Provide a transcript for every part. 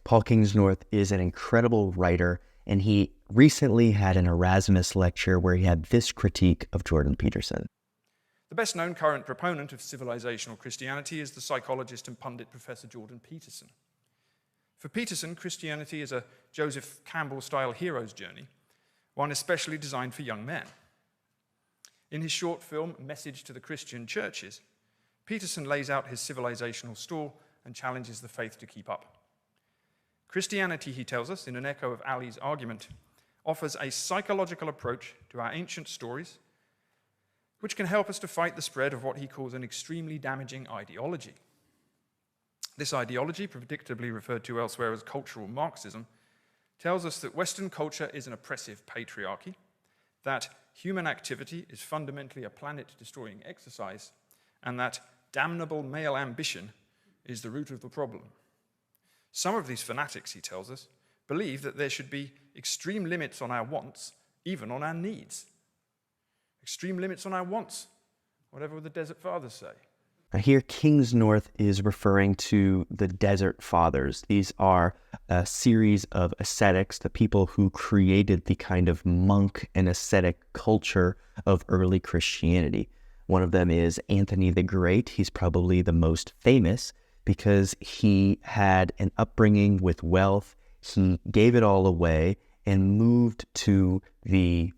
Paul Kingsnorth is an incredible writer, and he recently had an Erasmus lecture where he had this critique of Jordan Peterson. The best-known current proponent of civilizational Christianity is the psychologist and pundit Professor Jordan Peterson. For Peterson, Christianity is a Joseph Campbell-style hero's journey, one especially designed for young men. In his short film, Message to the Christian Churches, Peterson lays out his civilizational stall and challenges the faith to keep up. Christianity, he tells us, in an echo of Ali's argument, offers a psychological approach to our ancient stories, which can help us to fight the spread of what he calls an extremely damaging ideology. This ideology, predictably referred to elsewhere as cultural Marxism, tells us that Western culture is an oppressive patriarchy, that human activity is fundamentally a planet-destroying exercise, and that damnable male ambition is the root of the problem. Some of these fanatics, he tells us, believe that there should be extreme limits on our wants, even on our needs. Extreme limits on our wants, whatever would the Desert Fathers say? Now here, Kingsnorth is referring to the Desert Fathers. These are a series of ascetics, the people who created the kind of monk and ascetic culture of early Christianity. One of them is Anthony the Great. He's probably the most famous because he had an upbringing with wealth. He gave it all away and moved to the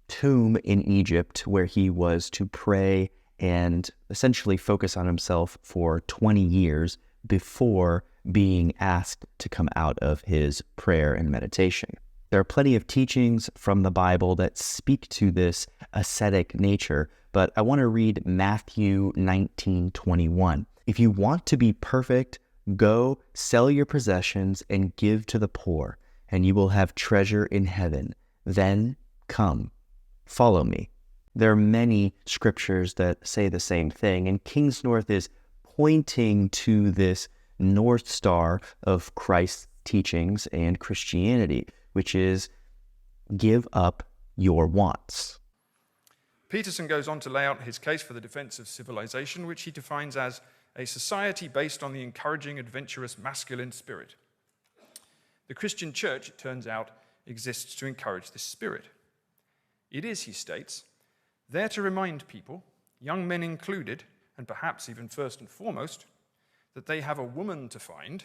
tomb in Egypt where he was to pray and essentially focus on himself for 20 years before being asked to come out of his prayer and meditation. There are plenty of teachings from the Bible that speak to this ascetic nature, but I want to read Matthew 19:21. If you want to be perfect, go sell your possessions and give to the poor, and you will have treasure in heaven. Then come, follow me. There are many scriptures that say the same thing, and Kingsnorth is pointing to this North Star of Christ's teachings and Christianity, which is give up your wants. Peterson goes on to lay out his case for the defense of civilization, which he defines as a society based on the encouraging, adventurous, masculine spirit. The Christian church, it turns out, exists to encourage this spirit. It is, he states, there to remind people, young men included, and perhaps even first and foremost, that they have a woman to find,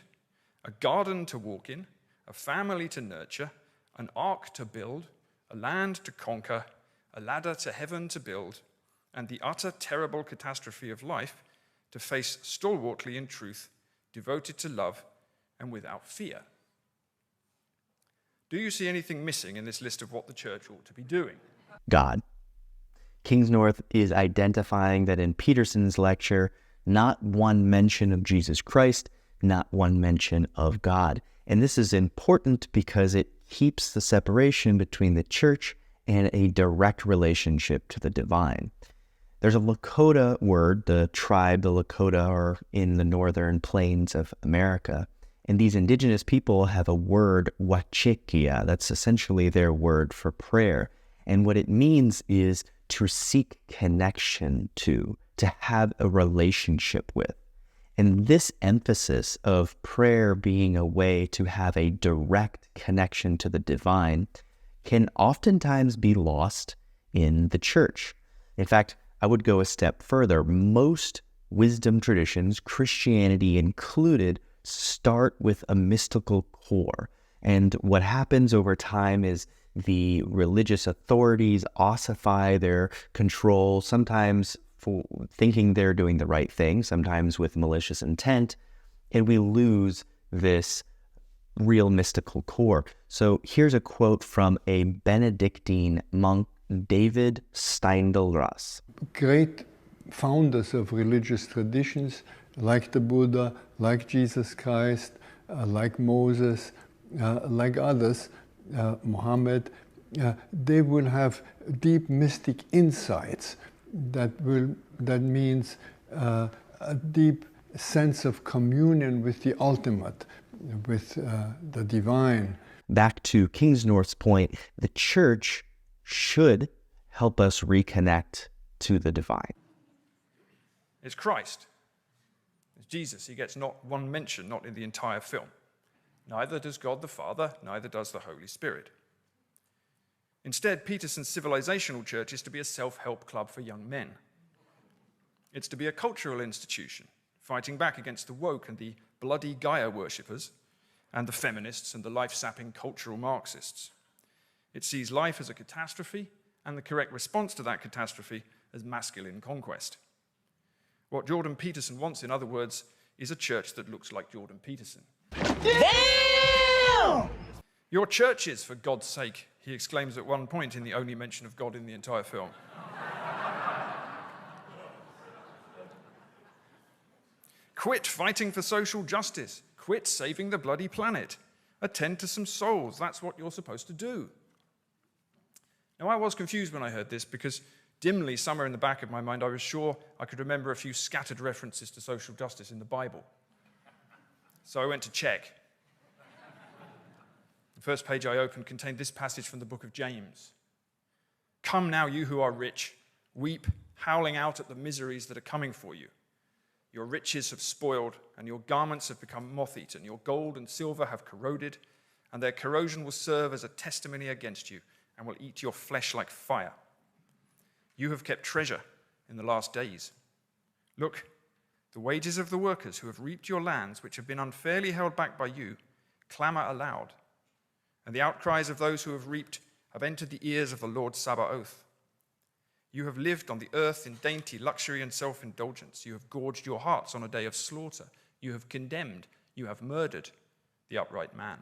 a garden to walk in, a family to nurture, an ark to build, a land to conquer, a ladder to heaven to build, and the utter terrible catastrophe of life to face stalwartly in truth, devoted to love, and without fear. Do you see anything missing in this list of what the church ought to be doing? God. Kingsnorth is identifying that in Peterson's lecture, not one mention of Jesus Christ, not one mention of God. And this is important because it keeps the separation between the church and a direct relationship to the divine. There's a Lakota word, the tribe, the Lakota, are in the northern plains of America. And these indigenous people have a word, wachikia, that's essentially their word for prayer. And what it means is to seek connection to have a relationship with. And this emphasis of prayer being a way to have a direct connection to the divine can oftentimes be lost in the church. In fact, I would go a step further. Most wisdom traditions, Christianity included, start with a mystical core. And what happens over time is the religious authorities ossify their control, sometimes for thinking they're doing the right thing, sometimes with malicious intent, and we lose this real mystical core. So here's a quote from a Benedictine monk, David Steindl-Ras. Great founders of religious traditions, like the Buddha, like Jesus Christ, like Moses, like others, Muhammad, they will have deep mystic insights that means a deep sense of communion with the ultimate, with the divine. Back to Kingsnorth's point, the church should help us reconnect to the divine. It's Christ. It's Jesus. He gets not one mention, not in the entire film. Neither does God the Father, neither does the Holy Spirit. Instead, Peterson's civilizational church is to be a self-help club for young men. It's to be a cultural institution, fighting back against the woke and the bloody Gaia worshippers, and the feminists and the life-sapping cultural Marxists. It sees life as a catastrophe, and the correct response to that catastrophe as masculine conquest. What Jordan Peterson wants, in other words, is a church that looks like Jordan Peterson. Damn! Your churches, for God's sake, he exclaims at one point in the only mention of God in the entire film. Quit fighting for social justice. Quit saving the bloody planet. Attend to some souls. That's what you're supposed to do. Now, I was confused when I heard this because dimly, somewhere in the back of my mind, I was sure I could remember a few scattered references to social justice in the Bible. So I went to check. The first page I opened contained this passage from the book of James. Come now, you who are rich, weep, howling out at the miseries that are coming for you. Your riches have spoiled, and your garments have become moth-eaten. Your gold and silver have corroded, and their corrosion will serve as a testimony against you, and will eat your flesh like fire. You have kept treasure in the last days. Look, the wages of the workers who have reaped your lands, which have been unfairly held back by you, clamor aloud. And the outcries of those who have reaped have entered the ears of the Lord Sabaoth. You have lived on the earth in dainty luxury and self-indulgence. You have gorged your hearts on a day of slaughter. You have condemned, you have murdered the upright man.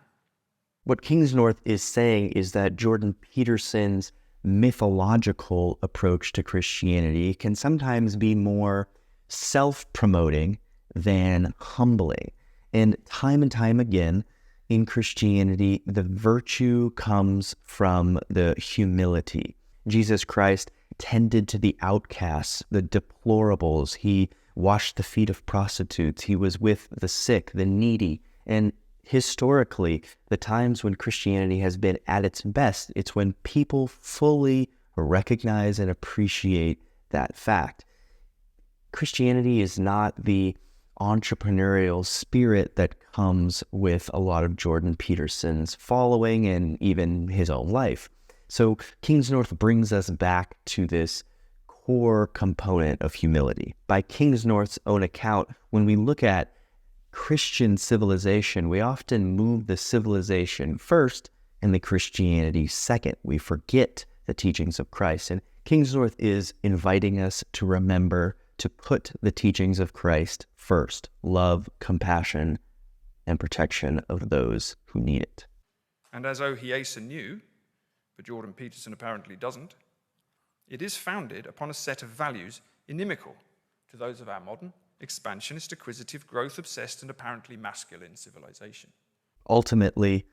What Kingsnorth is saying is that Jordan Peterson's mythological approach to Christianity can sometimes be more self-promoting than humbling. And time again, in Christianity, the virtue comes from the humility. Jesus Christ tended to the outcasts, the deplorables. He washed the feet of prostitutes. He was with the sick, the needy. And historically, the times when Christianity has been at its best, it's when people fully recognize and appreciate that fact. Christianity is not the entrepreneurial spirit that comes with a lot of Jordan Peterson's following and even his own life. So Kingsnorth brings us back to this core component of humility. By Kingsnorth's own account, when we look at Christian civilization, we often move the civilization first and the Christianity second. We forget the teachings of Christ. And Kingsnorth is inviting us to remember to put the teachings of Christ first: love, compassion, and protection of those who need it. And as Ohieson knew, but Jordan Peterson apparently doesn't, it is founded upon a set of values inimical to those of our modern, expansionist, acquisitive, growth-obsessed, and apparently masculine civilization. Ultimately,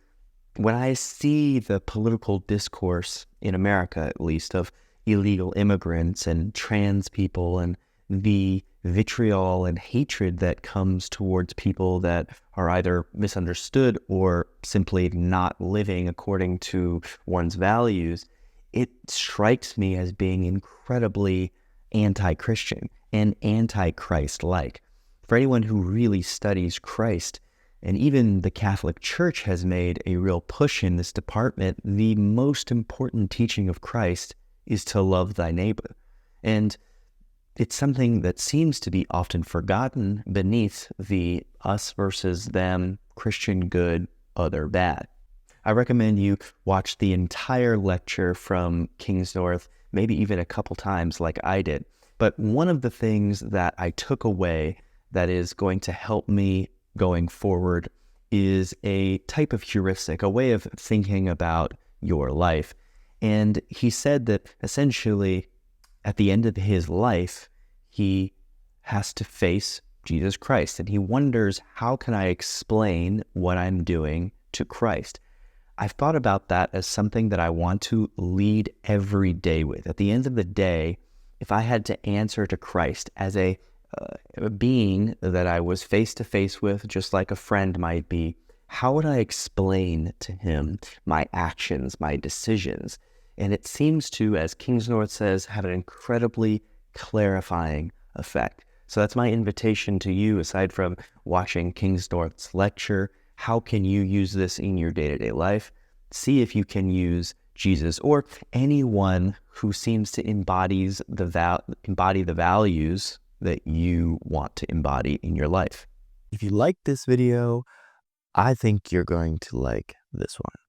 when I see the political discourse in America, at least, of illegal immigrants and trans people and the vitriol and hatred that comes towards people that are either misunderstood or simply not living according to one's values, it strikes me as being incredibly anti-Christian and anti-Christ-like. For anyone who really studies Christ, and even the Catholic Church has made a real push in this department, the most important teaching of Christ is to love thy neighbor. And it's something that seems to be often forgotten beneath the us versus them, Christian good, other bad. I recommend you watch the entire lecture from Kingsnorth, maybe even a couple times like I did. But one of the things that I took away that is going to help me going forward is a type of heuristic, a way of thinking about your life. And he said that essentially at the end of his life, he has to face Jesus Christ. And he wonders, how can I explain what I'm doing to Christ? I've thought about that as something that I want to lead every day with. At the end of the day, if I had to answer to Christ as a being that I was face to face with, just like a friend might be, how would I explain to him my actions, my decisions? And it seems to, as Kingsnorth says, have an incredibly clarifying effect. So that's my invitation to you, aside from watching Kingsnorth's lecture. How can you use this in your day-to-day life? See if you can use Jesus or anyone who seems to embody the values that you want to embody in your life. If you like this video, I think you're going to like this one.